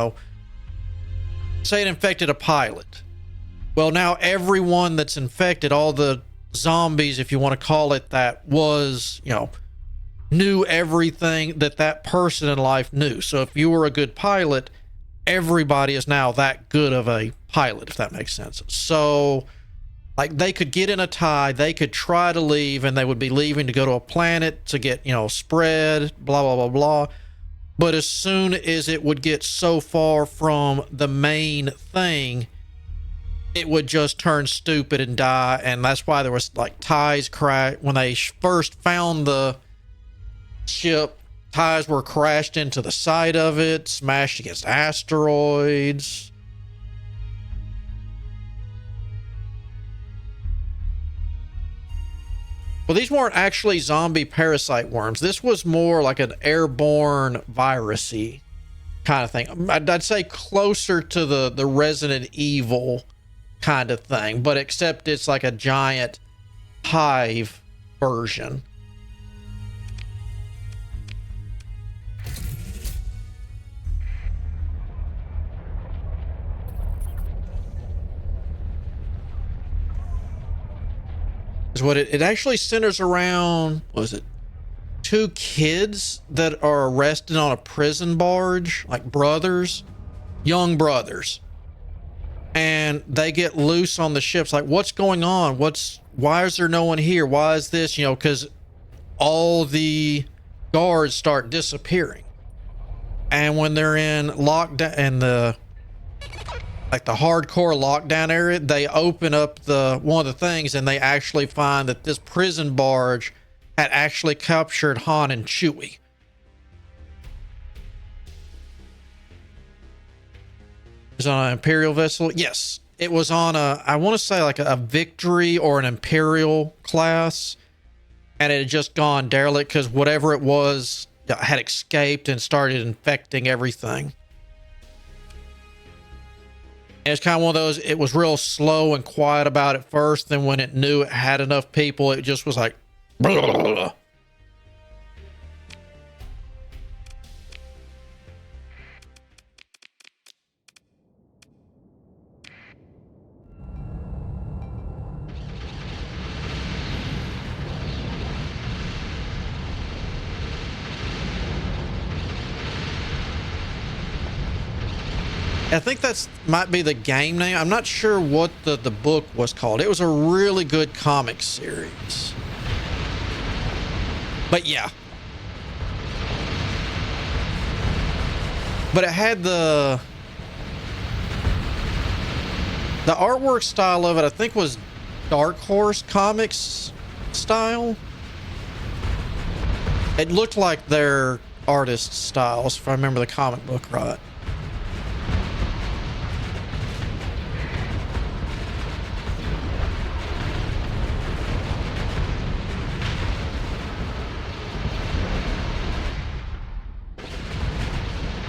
So, say it infected a pilot. Well, now everyone that's infected, all the zombies, if you want to call it that, was, knew everything that that person in life knew. So if you were a good pilot, everybody is now that good of a pilot, if that makes sense. So, like, they could get in a tie, they could try to leave, and they would be leaving to go to a planet to get, spread, blah, blah, blah, blah. But as soon as it would get so far from the main thing, it would just turn stupid and die. And that's why there was, like, ties crash. When they first found the ship, ties were crashed into the side of it, smashed against asteroids. Well, these weren't actually zombie parasite worms. This was more like an airborne virusy kind of thing. I'd say closer to the Resident Evil kind of thing, but except it's like a giant hive version. Is what it actually centers around. What was it? Two kids that are arrested on a prison barge, like brothers, young brothers, and they get loose on the ships. Like, what's going on? Why is there no one here? Why is this? Because all the guards start disappearing, and when they're in lockdown and the hardcore lockdown area, they open up one of the things, and they actually find that this prison barge had actually captured Han and Chewie. It was on an Imperial vessel. Yes, it was on I want to say like a Victory or an Imperial class, and it had just gone derelict because whatever it was had escaped and started infecting everything. And it's kind of one of those, it was real slow and quiet about it first. Then when it knew it had enough people, it just was like, blah, blah, blah. I think that's might be the game name. I'm not sure what the book was called. It was a really good comic series. But yeah. But it had the artwork style of it, I think, was Dark Horse Comics style. It looked like their artist styles, if I remember the comic book right.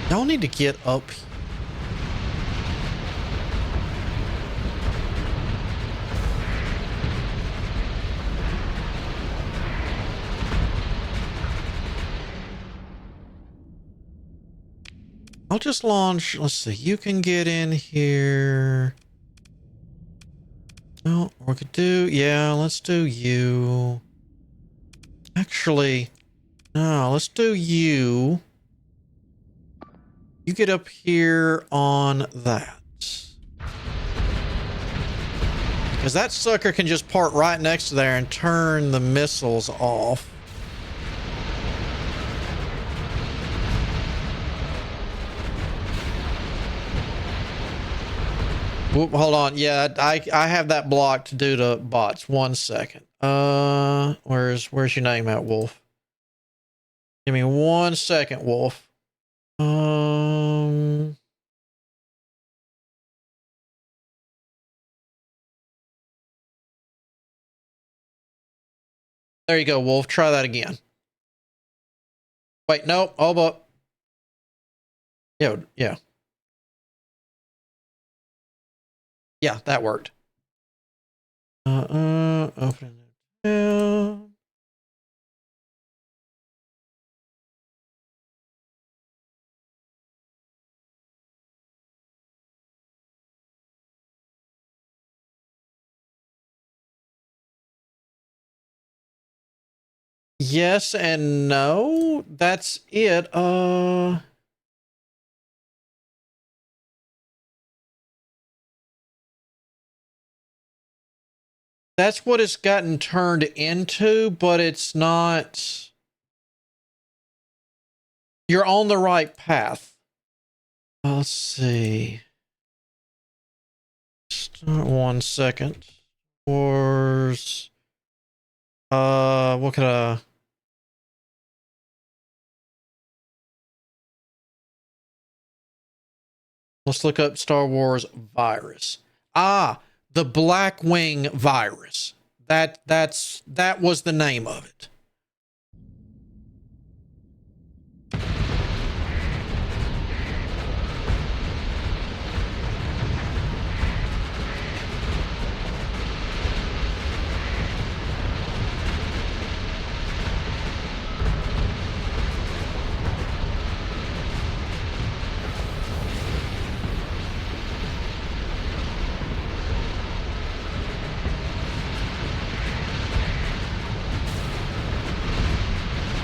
Y'all need to get up. I'll just launch. Let's see. You can get in here. No, we could do. Yeah, let's do you. Actually, no, let's do you. You get up here on that. Because that sucker can just park right next to there and turn the missiles off. Whoop, hold on. Yeah, I have that blocked to do the bots. 1 second. Where's your name at, Wolf? Give me 1 second, Wolf. There you go, Wolf. Try that again. Wait, no. Hold up. Yeah. Yeah, that worked. Open it. Yes and no. That's it. That's what it's gotten turned into, but it's not. You're on the right path. Let's see. Start 1 second. Wars. What could I? Let's look up Star Wars virus. Ah, the Blackwing virus. That was the name of it.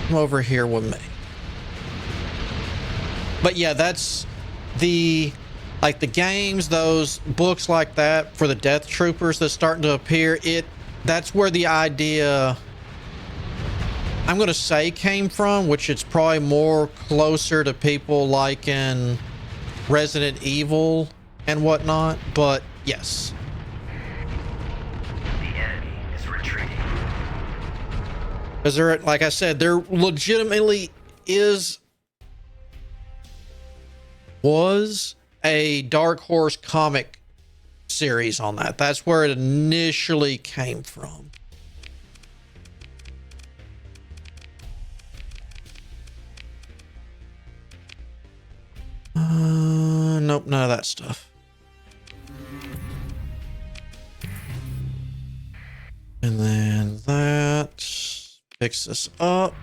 Come over here with me. But yeah, that's the games, those books like that for the Death Troopers that's starting to appear. That's where the idea, I'm going to say, came from, which it's probably more closer to people like in Resident Evil and whatnot. But yes. Because there, like I said, there legitimately was a Dark Horse comic series on that. That's where it initially came from. Nope, none of that stuff. And then that picks this up.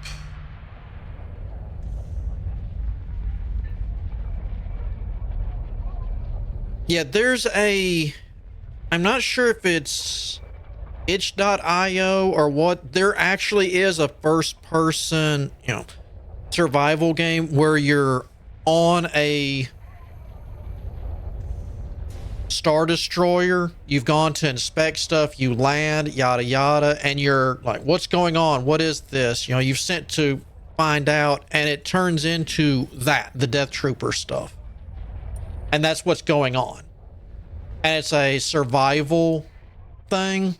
Yeah, there's I'm not sure if it's itch.io or what. There actually is a first person, survival game where you're on a Star Destroyer. You've gone to inspect stuff, you land, yada yada, and you're like, what's going on? What is this? You've sent to find out, and it turns into the Death Trooper stuff. And that's what's going on. And it's a survival thing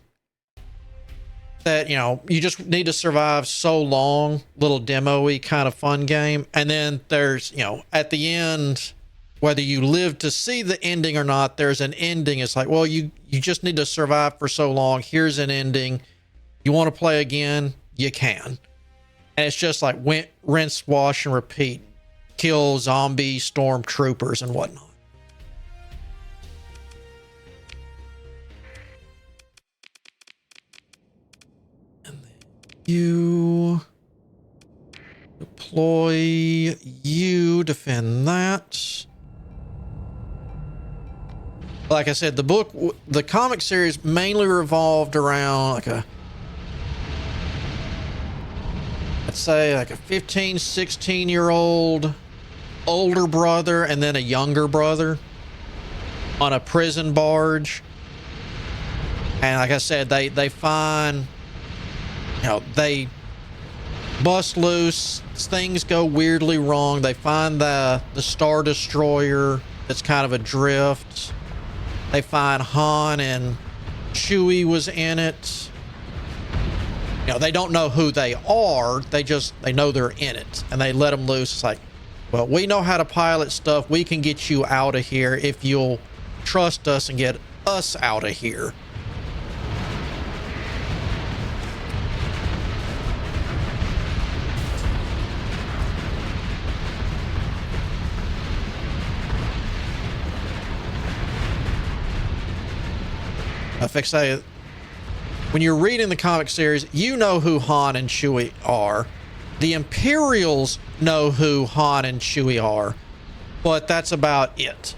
that, you just need to survive so long, little demo-y kind of fun game. And then there's, at the end, whether you live to see the ending or not, there's an ending. It's like, well, you just need to survive for so long. Here's an ending. You want to play again? You can. And it's just like rinse, wash, and repeat. Kill zombie stormtroopers and whatnot. And then you deploy, you defend that. Like I said, the comic series mainly revolved around let's say a 15, 16-year-old older brother and then a younger brother on a prison barge. And like I said, they find, they bust loose, things go weirdly wrong. They find the Star Destroyer that's kind of adrift. They find Han and Chewie was in it. They don't know who they are. They know they're in it, and they let them loose. It's like, well, we know how to pilot stuff. We can get you out of here if you'll trust us and get us out of here. When you're reading the comic series, you know who Han and Chewie are. The Imperials know who Han and Chewie are, but that's about it.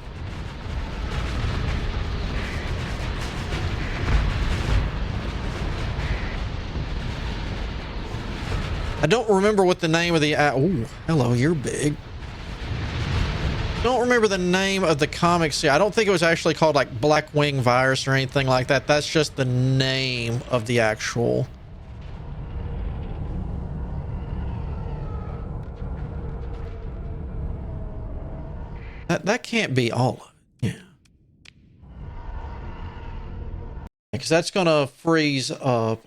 I don't remember what the name of the... oh, hello, you're big. Don't remember the name of the comic series. I don't think it was actually called like Blackwing Virus or anything like that. That's just the name of the actual... That can't be all of it. Yeah. Because that's going to freeze up.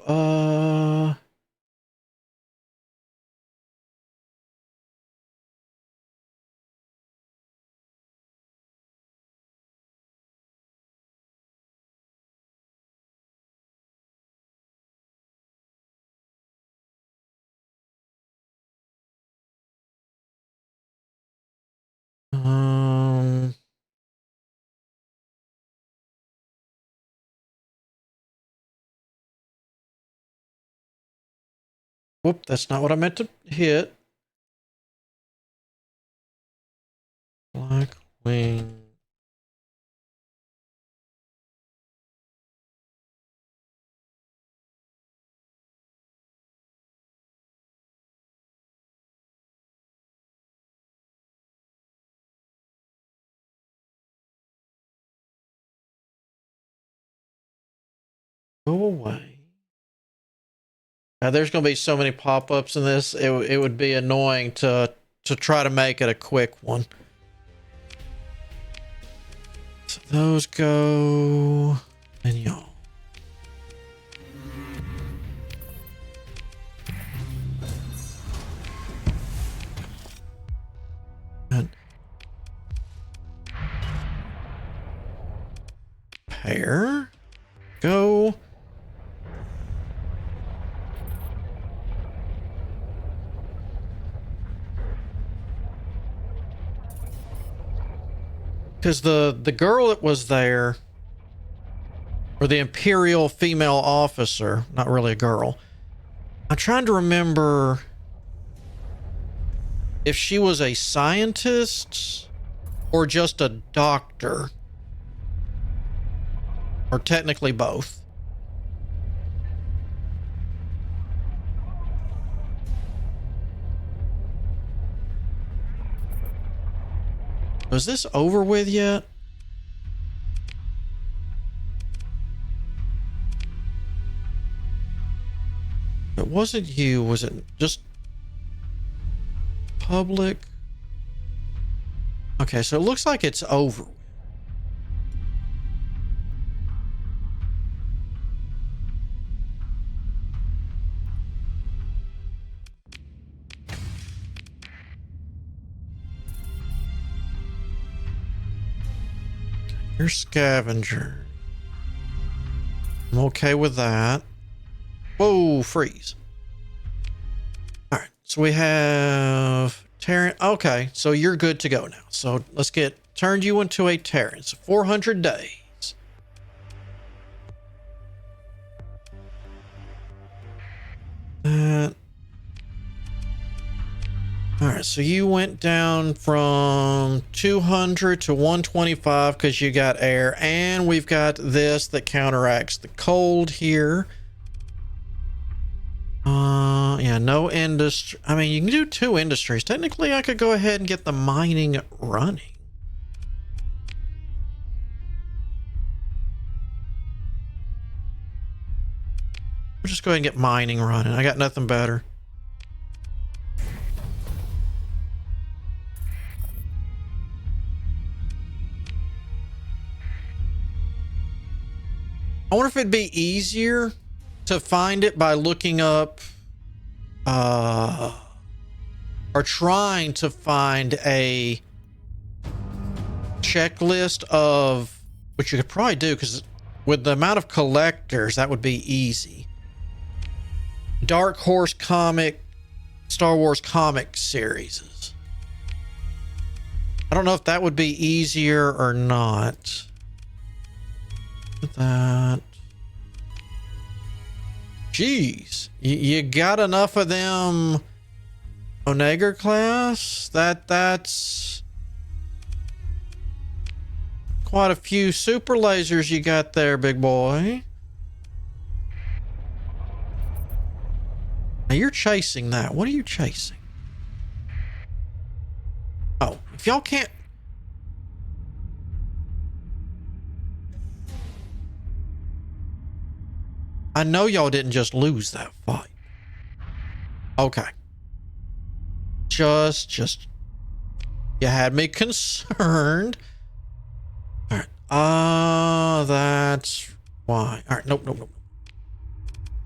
Whoop, that's not what I meant to hit. Blackwing. Go away. Now, there's going to be so many pop-ups in this, it would be annoying to try to make it a quick one. So those go... and y'all. And pair. Go. Because the girl that was there, or the Imperial female officer, not really a girl, I'm trying to remember if she was a scientist or just a doctor, or technically both. Was this over with yet? If it wasn't you, was it just public? Okay, so it looks like it's over. You're scavenger. I'm okay with that. Whoa, freeze. All right, so we have Terran. Okay, so you're good to go now. So let's turn you into a Terran. So 400 days. That. All right, so you went down from 200 to 125 because you got air, and we've got this that counteracts the cold here. Yeah, no industry. I mean, you can do 2 industries. Technically, I could go ahead and get the mining running. We'll just go ahead and get mining running. I got nothing better. I wonder if it'd be easier to find it by looking up or trying to find a checklist of, which you could probably do because with the amount of collectors, that would be easy. Dark Horse comic, Star Wars comic series. I don't know if that would be easier or not. That. Jeez, you got enough of them Onager class? That's quite a few super lasers you got there, big boy. Now you're chasing that. What are you chasing? Oh, if y'all can't... I know y'all didn't just lose that fight. Okay. Just... You had me concerned. All right. That's why. All right. Nope.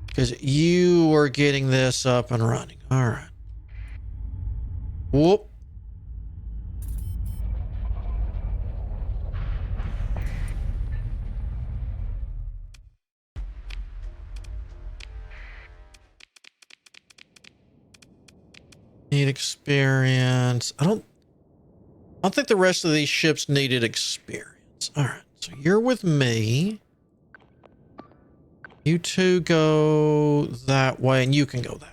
Because you were getting this up and running. All right. Whoop. Need experience. I don't think the rest of these ships needed experience. All right. So you're with me. You two go that way, and you can go that way.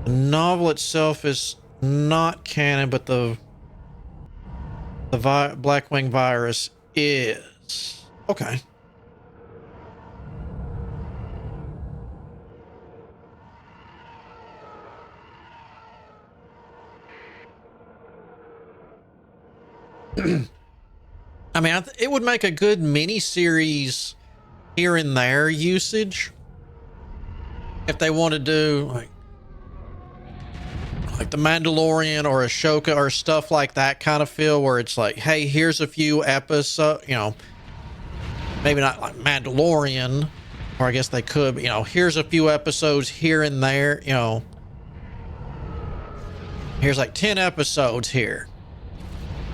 The novel itself is not canon, but the Blackwing virus is. Okay. I mean, it would make a good mini-series here and there usage if they want to do like the Mandalorian or Ashoka or stuff like that kind of feel, where it's like, hey, here's a few episodes, you know, maybe not like Mandalorian, or I guess they could, but, you know, here's a few episodes here and there, you know, here's like 10 episodes here.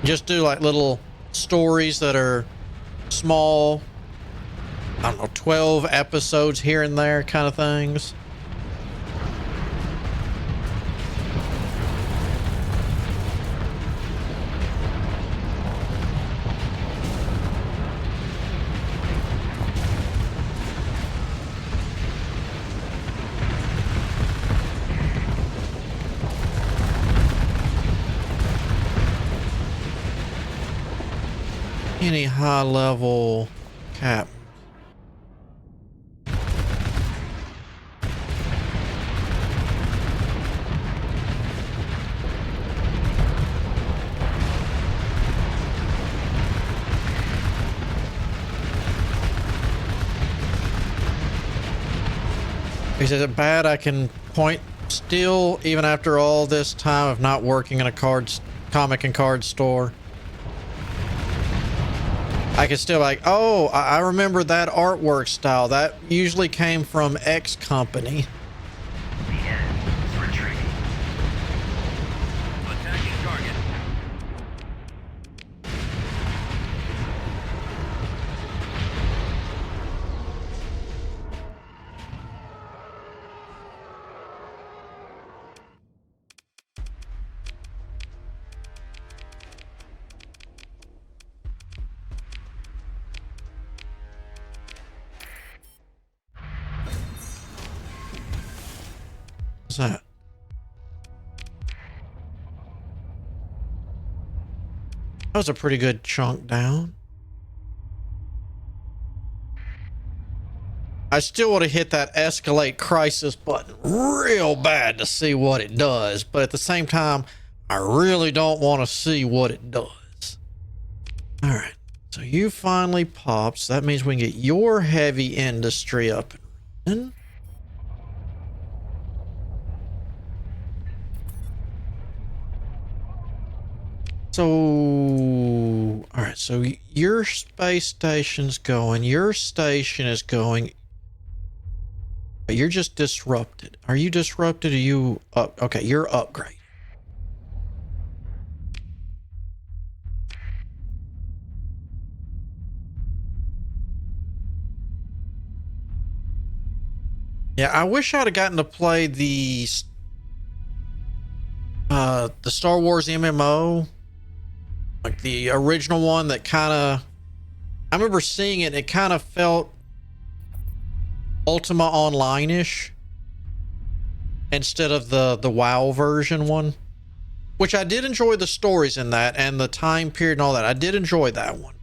Just do like little stories that are small, I don't know, 12 episodes here and there kind of things. Any high level cap. Is it bad I can point still, even after all this time of not working in a comic and card store? I can still like, oh, I remember that artwork style. That usually came from X company. Retreating. Attacking target. What's that? That was a pretty good chunk down. I still would have hit that escalate crisis button real bad to see what it does, but at the same time, I really don't want to see what it does. All right, so you finally popped, so that means we can get your heavy industry up and running. So, all right, so your space station's going, your station is going, but you're just disrupted. Are you disrupted? Are you up? Okay, you're upgraded. Yeah, I wish I'd have gotten to play the Star Wars MMO. Like the original one that kind of, I remember seeing it, it kind of felt Ultima Online-ish instead of the WoW version one. which I did enjoy the stories in that and the time period and all that. I did enjoy that one.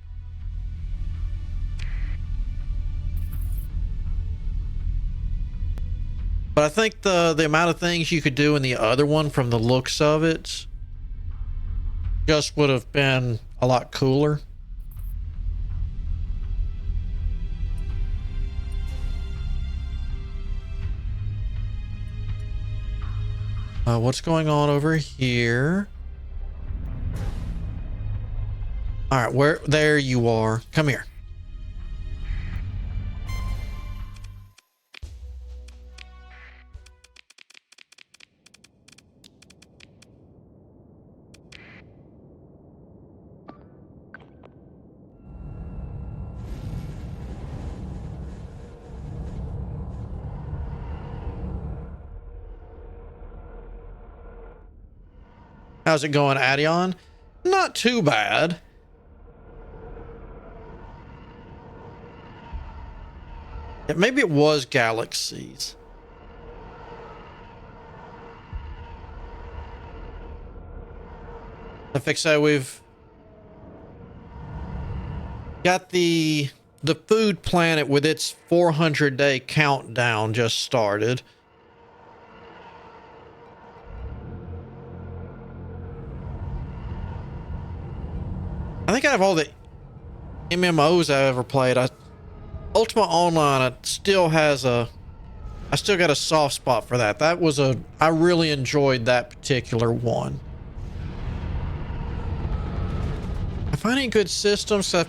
But I think the amount of things you could do in the other one from the looks of it just would have been a lot cooler. What's going on over here? All right, there you are. Come here. How's it going, Adion? Not too bad. Yeah, maybe it was galaxies. I think so. We've got the food planet with its 400-day countdown just started. I think out of all the MMOs I've ever played, Ultima Online still has I still got a soft spot for that. I really enjoyed that particular one. I find any good systems. I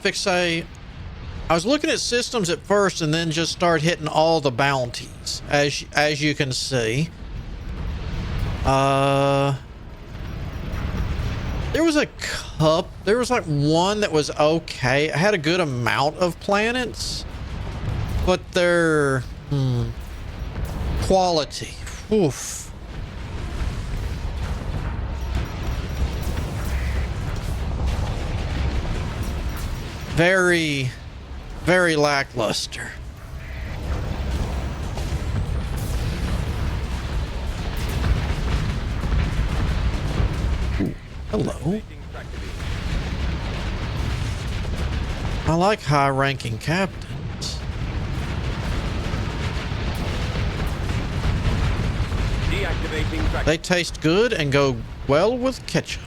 was looking at systems at first and then just started hitting all the bounties, as you can see. There was like one that was okay. I had a good amount of planets, but their quality, oof. Very, very lackluster. Hello. I like high-ranking captains. They taste good and go well with ketchup.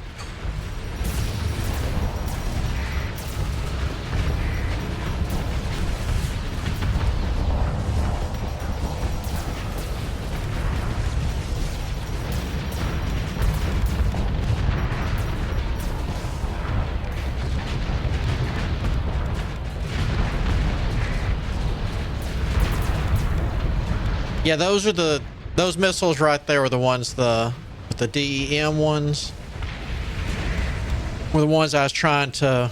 Yeah, those missiles right there were the ones, the DEM ones were the ones I was trying to,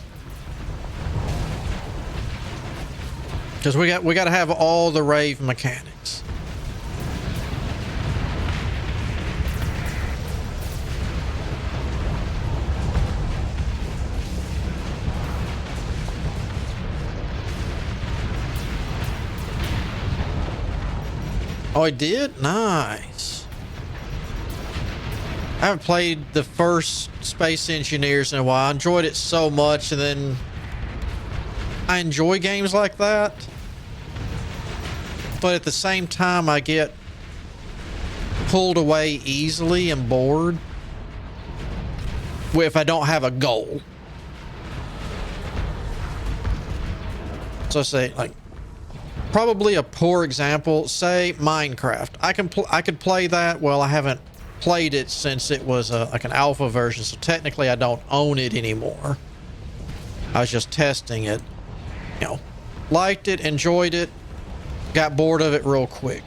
because we got to have all the rave mechanics. Oh, I did? Nice. I haven't played the first Space Engineers in a while. I enjoyed it so much, and then I enjoy games like that. But at the same time, I get pulled away easily and bored if I don't have a goal. So I say, like, probably a poor example, say Minecraft. I could play that. Well, I haven't played it since it was like an alpha version, so technically I don't own it anymore. I was just testing it. You know, liked it, enjoyed it, got bored of it real quick.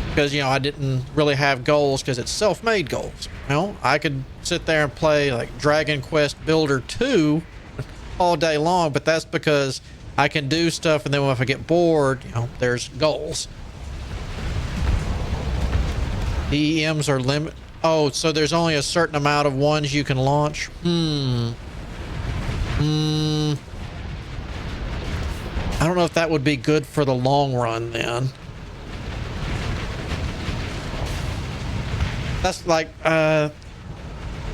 Because, you know, I didn't really have goals because it's self-made goals. You know, I could sit there and play like Dragon Quest Builder 2 all day long, but that's because I can do stuff, and then if I get bored, you know, there's goals. DEMs are limit. Oh, so there's only a certain amount of ones you can launch? I don't know if that would be good for the long run then. That's like,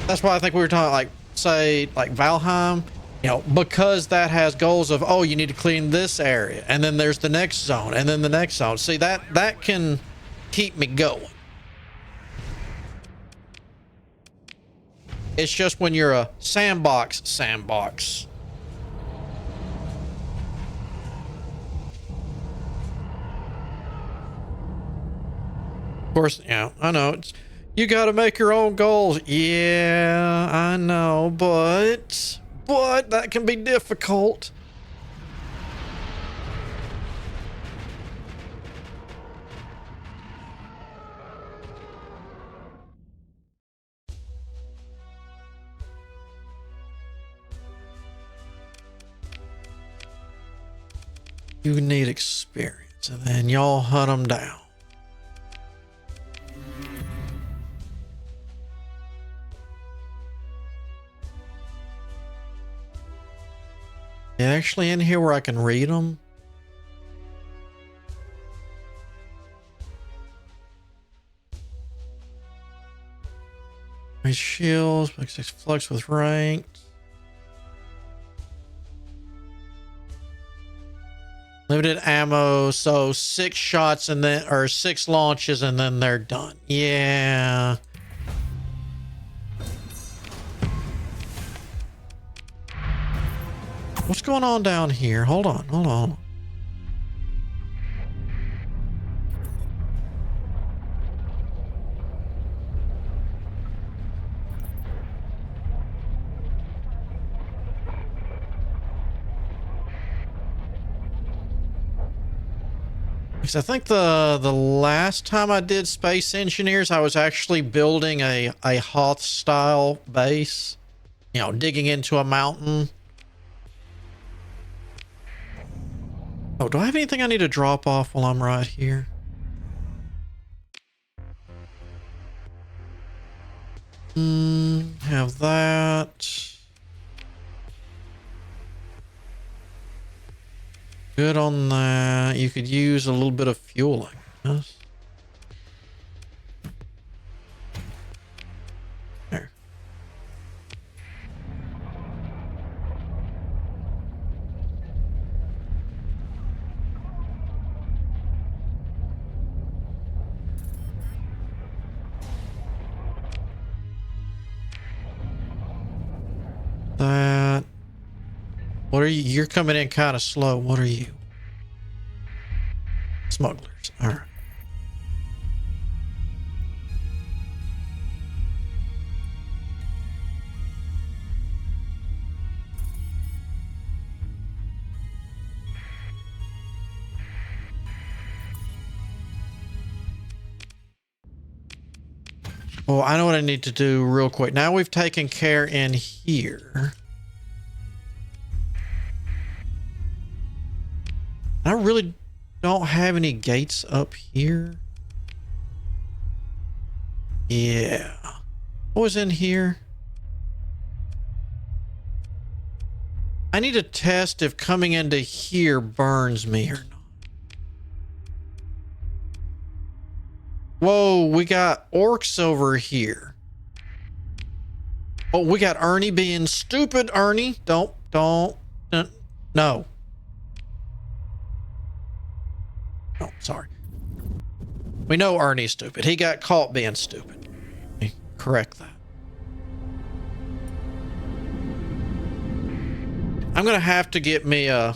That's why I think we were talking, like, say, like Valheim, you know, because that has goals of, oh, you need to clean this area, and then there's the next zone, and then the next zone. See, that can keep me going. It's just when you're a sandbox. Of course, yeah, I know. You got to make your own goals. Yeah, I know, but that can be difficult. You need experience, and then y'all hunt them down. Actually in here where I can read them. My shields, makes 6 flux with ranked. Limited ammo, so 6 shots and then, or 6 launches and then they're done. Yeah. What's going on down here? Hold on. Because I think the last time I did Space Engineers, I was actually building a Hoth style base, you know, digging into a mountain. Oh, do I have anything I need to drop off while I'm right here? Have that. Good on that. You could use a little bit of fueling. Yes. There. That. What are you? You're coming in kind of slow. What are you? Smugglers. All right. Oh, I know what I need to do real quick. Now we've taken care in here. I really don't have any gates up here. Yeah. What was in here? I need to test if coming into here burns me or not. Whoa, we got orcs over here. Oh, we got Ernie being stupid. Ernie, don't, no. Oh, sorry. We know Ernie's stupid. He got caught being stupid. Let me correct that. I'm gonna have to get me a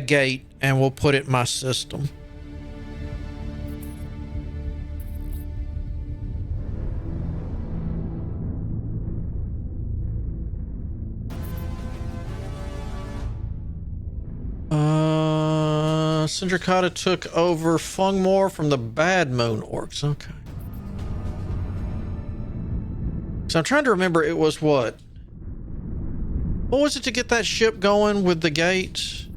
gate and we'll put it in my system. Syndicata took over Fungmore from the Bad Moon Orcs. Okay. So I'm trying to remember, it was what? What was it to get that ship going with the gate?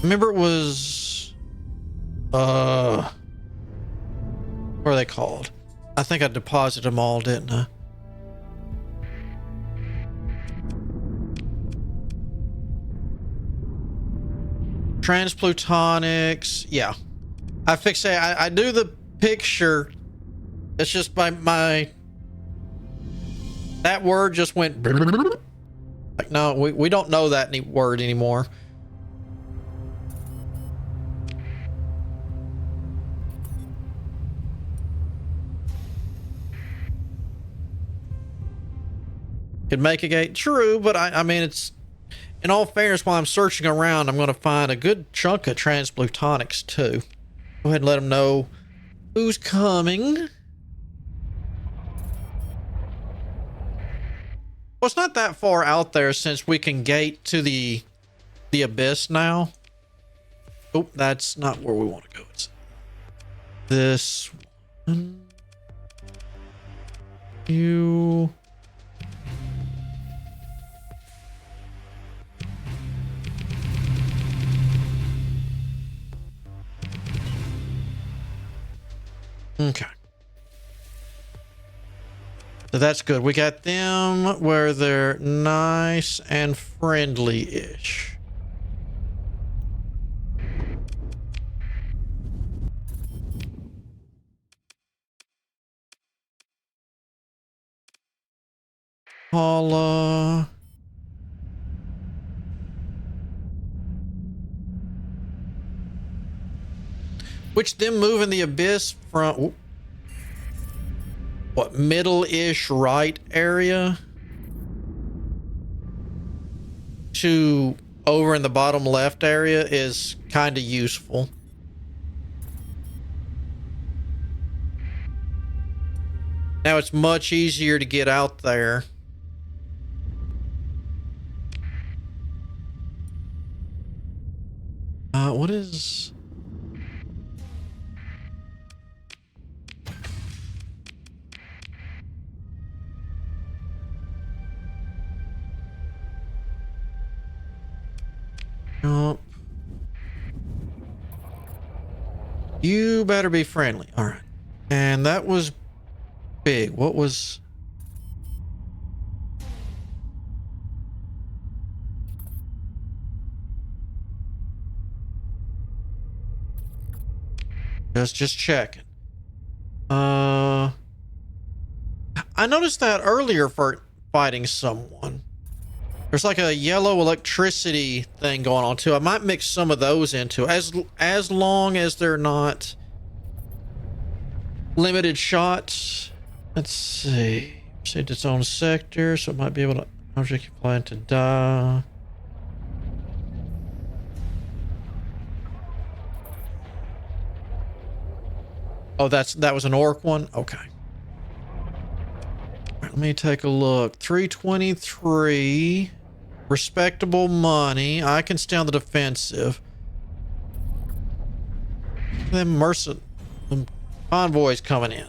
Remember it was... what are they called? I think I deposited them all, didn't I? Transplutonics. Yeah. I fixate. I do the picture. It's just my that word just went like, no, we don't know that word anymore. Could make a gate, true, but I mean, it's, in all fairness, while I'm searching around, I'm going to find a good chunk of transplutonics too. Go ahead and let them know who's coming. Well, it's not that far out there since we can gate to the abyss now. Oh, that's not where we want to go. It's this one. You. Okay. So that's good. We got them where they're nice and friendly-ish. Paula. Which them moving the abyss from what, middle-ish right area to over in the bottom left area is kind of useful. Now it's much easier to get out there. What is... Oh. You better be friendly. All right. And that was big. What was... Just checking. I noticed that earlier for fighting someone. There's like a yellow electricity thing going on too. I might mix some of those into as long as they're not limited shots. Let's see. Saved its own sector, so it might be able to object you plan to die. Oh, that was an orc one? Okay. All right, let me take a look. 323. Respectable money. I can stay on the defensive. Them convoys coming in.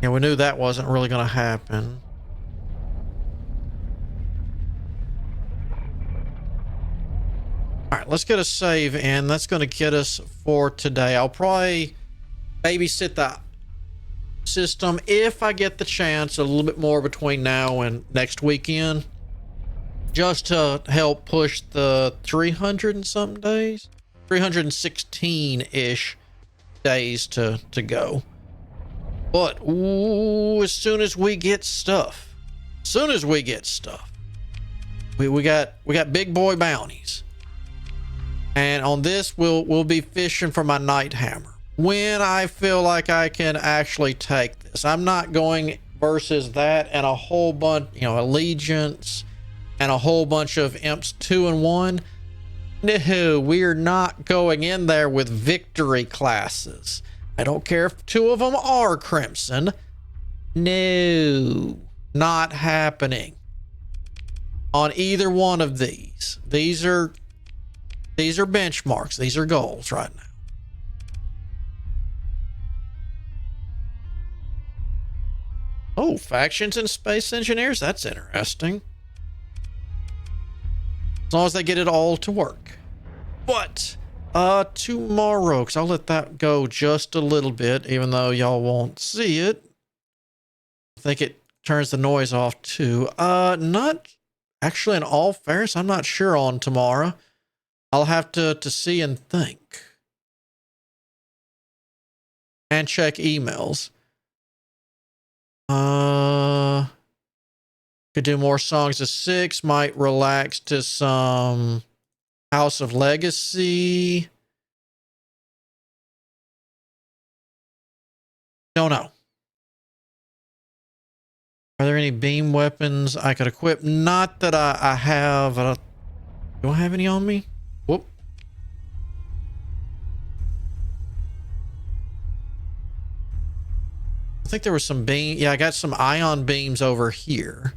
Yeah, we knew that wasn't really going to happen. All right, let's get a save in. That's going to get us for today. I'll probably babysit the system if I get the chance a little bit more between now and next weekend, just to help push the 300 and something days, 316-ish days to go. But ooh, as soon as we get stuff, we got big boy bounties. And on this, we'll be fishing for my Night Hammer when I feel like I can actually take this. I'm not going versus that and a whole bunch, Allegiance and a whole bunch of Imps 2 and 1. No, we're not going in there with victory classes. I don't care if 2 of them are Crimson. No, not happening on either one of these. These are benchmarks. These are goals right now. Oh, factions and space engineers. That's interesting. As long as they get it all to work. But tomorrow, because I'll let that go just a little bit, even though y'all won't see it. I think it turns the noise off too. Not Actually, in all fairness, I'm not sure on tomorrow. I'll have to see and think. And check emails. Could do more Songs of Six. Might relax to some House of Legacy. Don't know. Are there any beam weapons I could equip? Not that I have. Do I have any on me? Whoop. I think there was some beam. Yeah, I got some ion beams over here.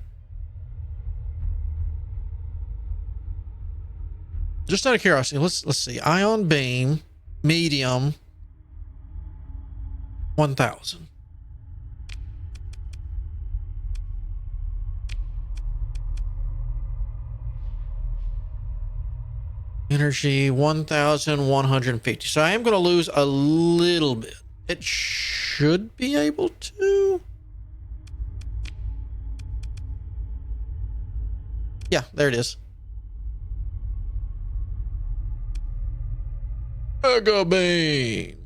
Just out of curiosity, let's see. Ion beam, medium, 1,000. Energy 1,150. So I am going to lose a little bit. It should be able to. Yeah, there it is. Mega beam.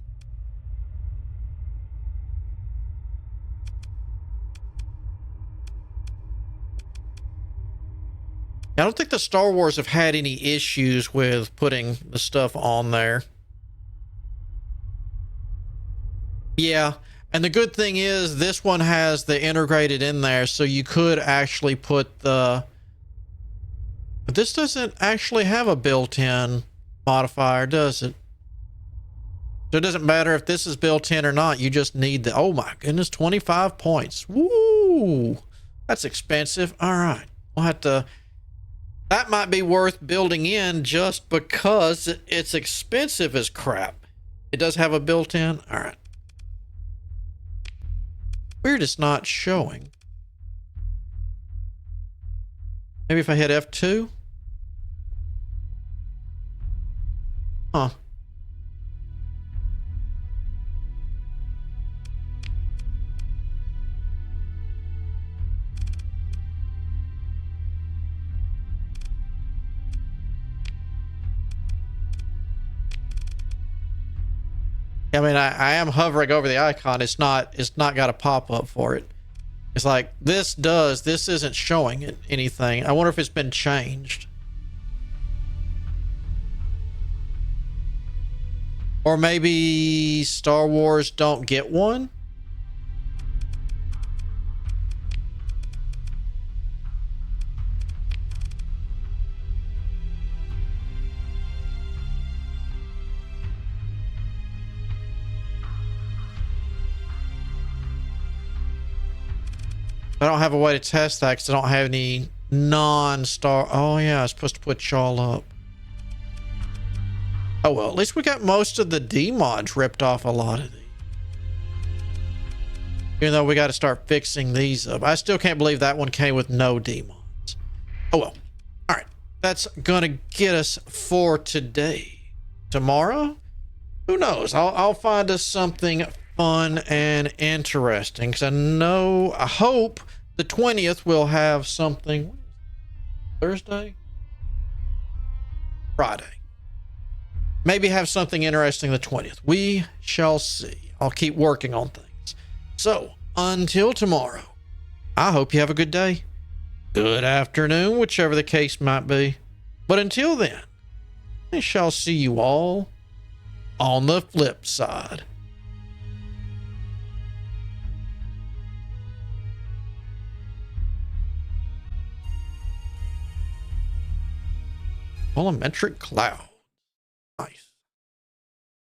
I don't think the Star Wars have had any issues with putting the stuff on there. Yeah, and the good thing is this one has the integrated in there, so you could actually put the... But this doesn't actually have a built-in modifier, does it? So it doesn't matter if this is built in or not. You just need the... Oh my goodness, 25 points. Woo! That's expensive. All right. We'll have to... That might be worth building in just because it's expensive as crap. It does have a built-in. All right. Weird it's not showing. Maybe if I hit F2? Huh. I mean, I am hovering over the icon. It's not got a pop-up for it. It's like, this isn't showing it anything. I wonder if it's been changed. Or maybe Star Wars don't get one? I don't have a way to test that because I don't have any non-star... Oh, yeah, I was supposed to put y'all up. Oh, well, at least we got most of the D-mods ripped off a lot of these. Even though we got to start fixing these up. I still can't believe that one came with no D-mods. Oh, well. All right. That's going to get us for today. Tomorrow? Who knows? I'll find us something fun and interesting because I hope the 20th will have something. Thursday? Friday. Maybe have something interesting the 20th. We shall see. I'll keep working on things. So until tomorrow, I hope you have a good day, good afternoon, whichever the case might be. But until then, I shall see you all on the flip side. Volumetric cloud.